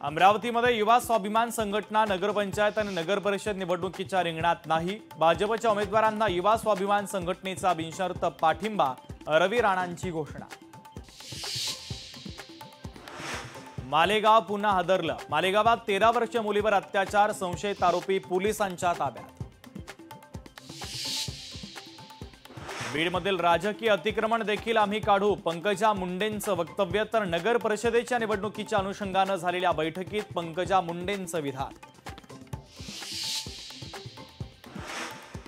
अमरावतीमध्ये युवा स्वाभिमान संघटना नगरपंचायत आणि नगर परिषद निवडणुकीच्या रिंगणात नाही। भाजपच्या उमेदवारांना युवा स्वाभिमान संघटनेचा बिनशर्त पाठिंबा, रवी राणांची घोषणा। मालेगाव पुन्हा हादरलं। मालेगावात 13 वर्षीय मुलीवर अत्याचार, संशयित आरोपी पोलिसांच्या ताब्यात। बीडमधील राजकीय अतिक्रमण देखील आम्ही काढू, पंकजा मुंडेंचं वक्तव्य। तर नगर परिषदेच्या निवडणुकीच्या अनुषंगाने झालेल्या बैठकीत पंकजा मुंडेंचं विधान।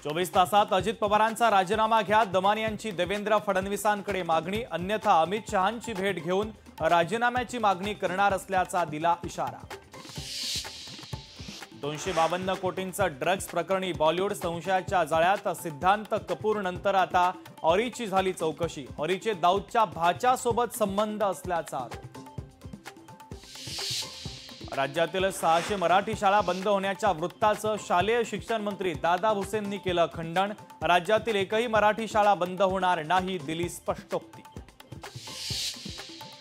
24 तासात अजित पवारांचा राजीनामा घ्या, दमानी यांची देवेंद्र फडणवीसांकडे मागणी। अन्यथा अमित शहांची भेट घेऊन राजीनाम्याची मागणी करणार असल्याचा दिला इशारा। 252 कोटींचं ड्रग्ज प्रकरणी बॉलिवूड संशयाच्या जाळ्यात। सिद्धांत कपूर नंतर आता ऑरीची झाली चौकशी। ऑरीचे दाऊदच्या भाच्यासोबत संबंध असल्याचा आरोप। राज्यातील 600 मराठी शाळा बंद होण्याच्या वृत्ताचं शालेय शिक्षण मंत्री दादा भुसेंनी केलं खंडन। राज्यातील एकही मराठी शाळा बंद होणार नाही, दिली स्पष्टोक्ती।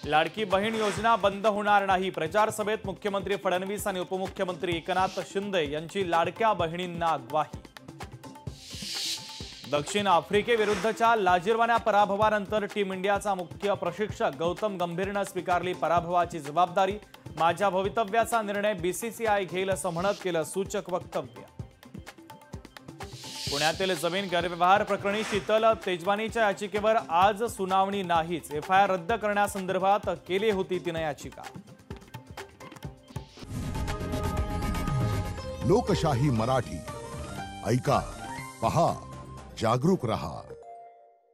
लाडकी बहीण योजना बंद होणार नाही, प्रचार सभेत मुख्यमंत्री फडणवीस आणि उपमुख्यमंत्री एकनाथ शिंदे यांची लाडक्या बहिणींना ग्वाही। दक्षिण आफ्रिकेविरुद्धच्या लाजिरवाण्या पराभवानंतर टीम इंडियाचा मुख्य प्रशिक्षक गौतम गंभीरनं स्वीकारली पराभवाची जबाबदारी। माझ्या भवितव्याचा निर्णय बीसीसीआय घेईल असं म्हणत केलं सूचक वक्तव्य। पुण्यातील जमीन गैरव्यवहार प्रकरणी शीतल तेजवानीच्या याचिकेवर आज सुनावणी नाहीच। एफआयआर रद्द करण्यासंदर्भात केली होती तिने याचिका। लोकशाही मराठी ऐका, पहा, जागरूक रहा।